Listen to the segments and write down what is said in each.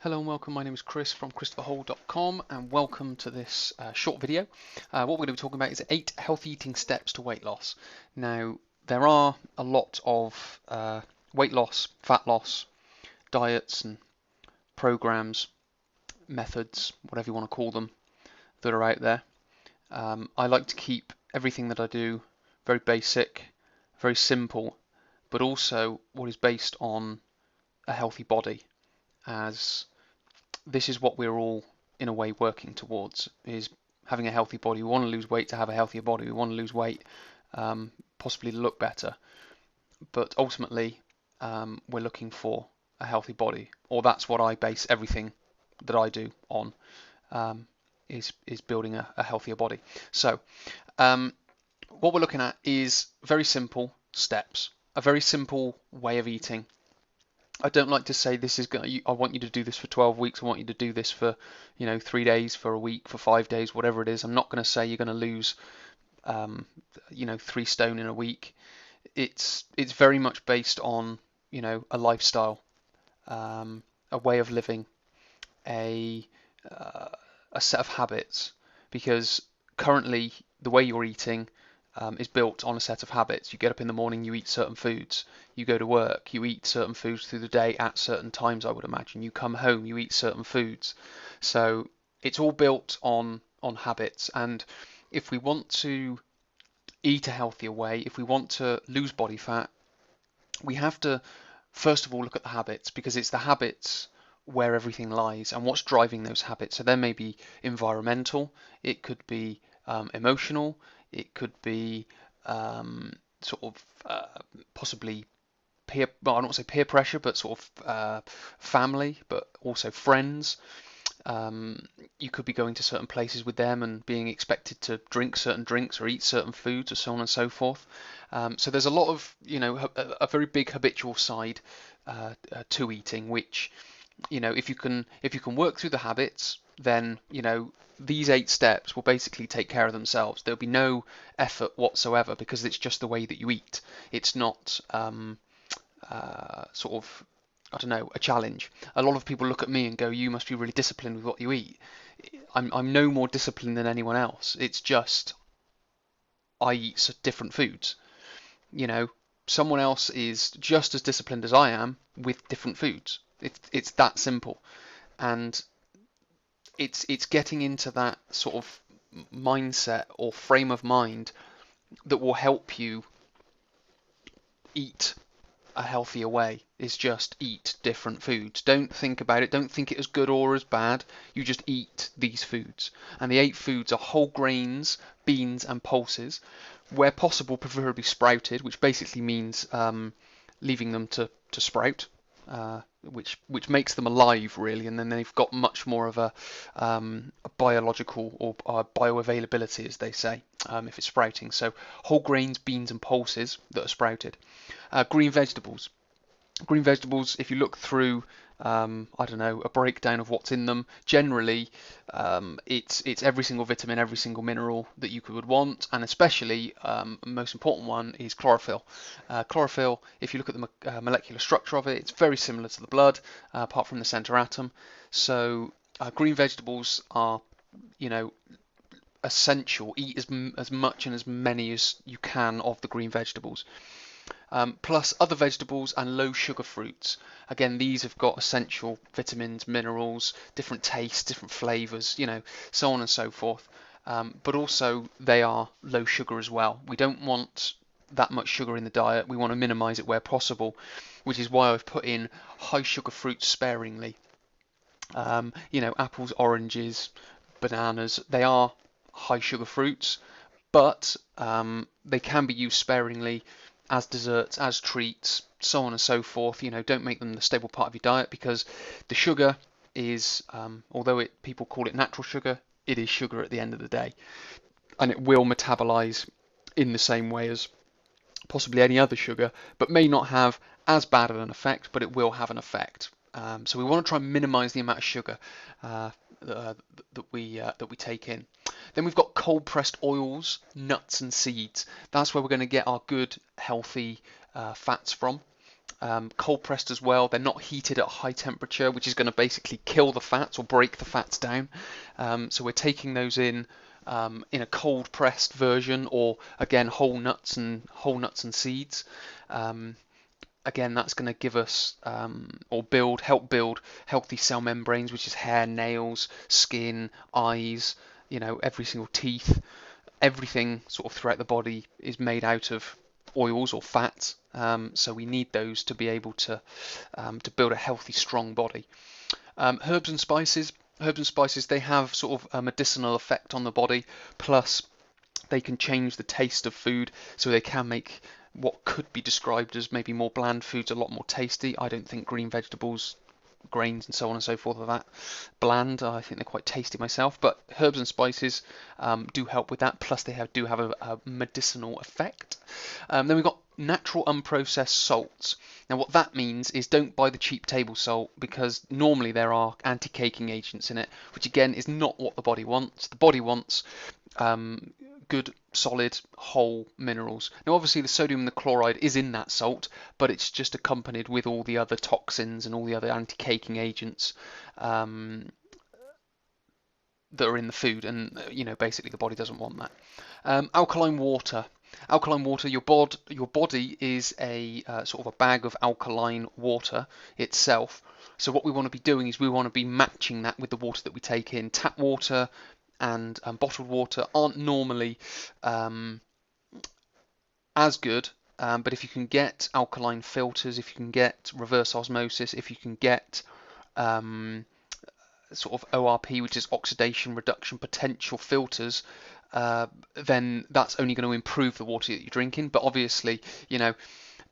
Hello and welcome, my name is Chris from christopherhall.com and welcome to this short video. What we're going to be talking about is 8 healthy eating steps to weight loss. Now, there are a lot of weight loss, fat loss, diets and programs, methods, whatever you want to call them, that are out there. I like to keep everything that I do very basic, very simple, but also what is based on a healthy body, as this is what we're all in a way working towards, is having a healthy body. We want to lose weight to have a healthier body. We want to lose weight possibly to look better, but ultimately we're looking for a healthy body, or that's what I base everything that I do on, is building a healthier body. So what we're looking at is very simple steps, a very simple way of eating. I don't like to say this is going. I want you to do this for 12 weeks. I want you to do this for, 3 days, for a week, for 5 days, whatever it is. I'm not going to say you're going to lose, 3 stone in a week. It's very much based on, a lifestyle, a way of living, a set of habits. Because currently the way you're eating is built on a set of habits. You get up in the morning, you eat certain foods. You go to work, you eat certain foods through the day at certain times, I would imagine. You come home, you eat certain foods. So it's all built on habits. And if we want to eat a healthier way, if we want to lose body fat, we have to first of all look at the habits, because it's the habits where everything lies and what's driving those habits. So there may be environmental, it could be emotional, it could be possibly peer, well, I don't want to say peer pressure, but sort of family, but also friends. You could be going to certain places with them and being expected to drink certain drinks or eat certain foods, or so on and so forth. So there's a lot of, a very big habitual side to eating, which, if you can work through the habits, then these 8 steps will basically take care of themselves. There'll be no effort whatsoever, because it's just the way that you eat. It's not I don't know, a challenge. A lot of people look at me and go, "You must be really disciplined with what you eat." I'm no more disciplined than anyone else. It's just I eat different foods. Someone else is just as disciplined as I am with different foods. It's that simple, and it's getting into that sort of mindset or frame of mind that will help you eat a healthier way. Is just eat different foods. Don't think about it. Don't think it as good or as bad. You just eat these foods. And the 8 foods are whole grains, beans and pulses, where possible preferably sprouted, which basically means leaving them to sprout, which makes them alive really, and then they've got much more of a biological or bioavailability, as they say, if it's sprouting. So whole grains, beans and pulses that are sprouted. Green vegetables. Green vegetables, if you look through, I don't know, a breakdown of what's in them, generally it's every single vitamin, every single mineral that you would want, and especially most important one is chlorophyll. Chlorophyll, if you look at the molecular structure of it, it's very similar to the blood, apart from the center atom. So green vegetables are, essential. Eat as much and as many as you can of the green vegetables. Plus other vegetables and low sugar fruits. Again, these have got essential vitamins, minerals, different tastes, different flavors, so on and so forth. But also they are low sugar as well. We don't want that much sugar in the diet. We want to minimize it where possible, which is why I've put in high sugar fruits sparingly. Apples, oranges, bananas, they are high sugar fruits, but they can be used sparingly as desserts, as treats, so on and so forth. Don't make them the staple part of your diet, because the sugar is, although people call it natural sugar, it is sugar at the end of the day, and it will metabolize in the same way as possibly any other sugar, but may not have as bad of an effect, but it will have an effect. So we want to try and minimize the amount of sugar that we take in. Then we've got cold pressed oils, nuts and seeds. That's where we're going to get our good healthy fats from. cold pressed as well. They're not heated at high temperature, which is going to basically kill the fats or break the fats down. So we're taking those in a cold pressed version, or again whole nuts and seeds. Again, that's going to give us or help build healthy cell membranes, which is hair, nails, skin, eyes, every single teeth. Everything sort of throughout the body is made out of oils or fats, so we need those to be able to build a healthy, strong body. Herbs and spices. They have sort of a medicinal effect on the body, plus they can change the taste of food, so they can make what could be described as maybe more bland foods a lot more tasty. I don't think green vegetables, grains and so on and so forth are that bland. I think they're quite tasty myself, but herbs and spices do help with that, plus they do have a medicinal effect. Then we've got natural unprocessed salts. Now what that means is don't buy the cheap table salt, because normally there are anti-caking agents in it, which again is not what the body wants. The body wants good, solid, whole minerals. Now obviously the sodium and the chloride is in that salt, but it's just accompanied with all the other toxins and all the other anti-caking agents that are in the food, and basically the body doesn't want that. Alkaline water. Your body is a sort of a bag of alkaline water itself. So what we want to be doing is we want to be matching that with the water that we take in. Tap water and bottled water aren't normally as good, but if you can get alkaline filters, if you can get reverse osmosis, if you can get sort of ORP, which is oxidation reduction potential filters, then that's only going to improve the water that you're drinking. But obviously,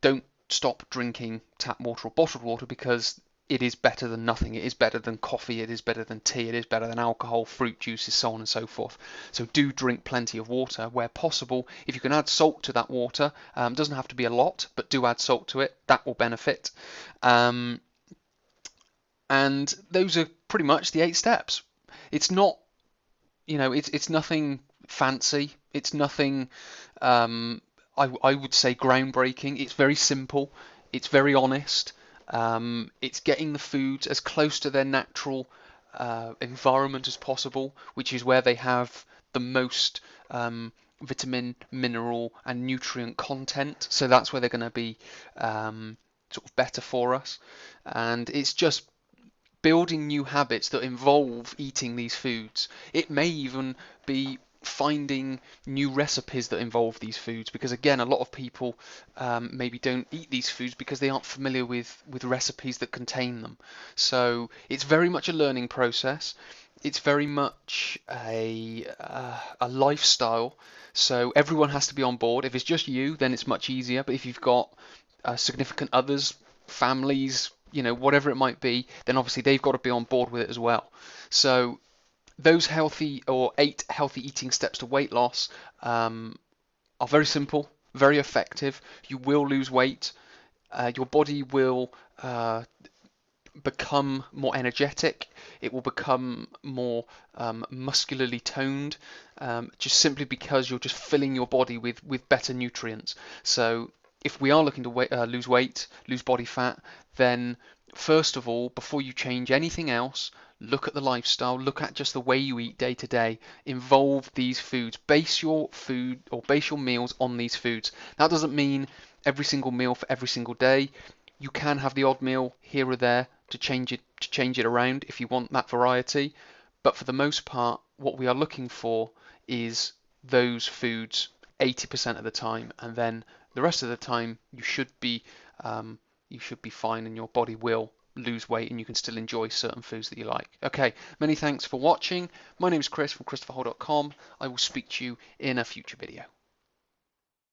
don't stop drinking tap water or bottled water, because it is better than nothing. It is better than coffee. It is better than tea. It is better than alcohol, fruit juices, so on and so forth. So do drink plenty of water where possible. If you can add salt to that water, doesn't have to be a lot, but do add salt to it. That will benefit. And those are pretty much the 8 steps. It's not, it's nothing fancy. It's nothing, I would say, groundbreaking. It's very simple. It's very honest. It's getting the foods as close to their natural environment as possible, which is where they have the most vitamin, mineral, and nutrient content. So that's where they're going to be sort of better for us. And it's just building new habits that involve eating these foods. It may even be finding new recipes that involve these foods, because again, a lot of people maybe don't eat these foods because they aren't familiar with recipes that contain them. So it's very much a learning process. It's very much a lifestyle. So everyone has to be on board. If it's just you, then it's much easier. But if you've got significant others, families, whatever it might be, then obviously they've got to be on board with it as well. So those 8 healthy eating steps to weight loss are very simple, very effective. You will lose weight. Your body will become more energetic. It will become more muscularly toned, just simply because you're just filling your body with better nutrients. So if we are looking to lose weight, lose body fat, then first of all, before you change anything else, look at the lifestyle, look at just the way you eat day to day, involve these foods, base your food or base your meals on these foods. That doesn't mean every single meal for every single day. You can have the odd meal here or there to change it around if you want that variety, but for the most part, what we are looking for is those foods 80% of the time, and then the rest of the time you should be fine, and your body will lose weight and you can still enjoy certain foods that you like. Okay, many thanks for watching. My name is Chris from christopherhall.com. I will speak to you in a future video.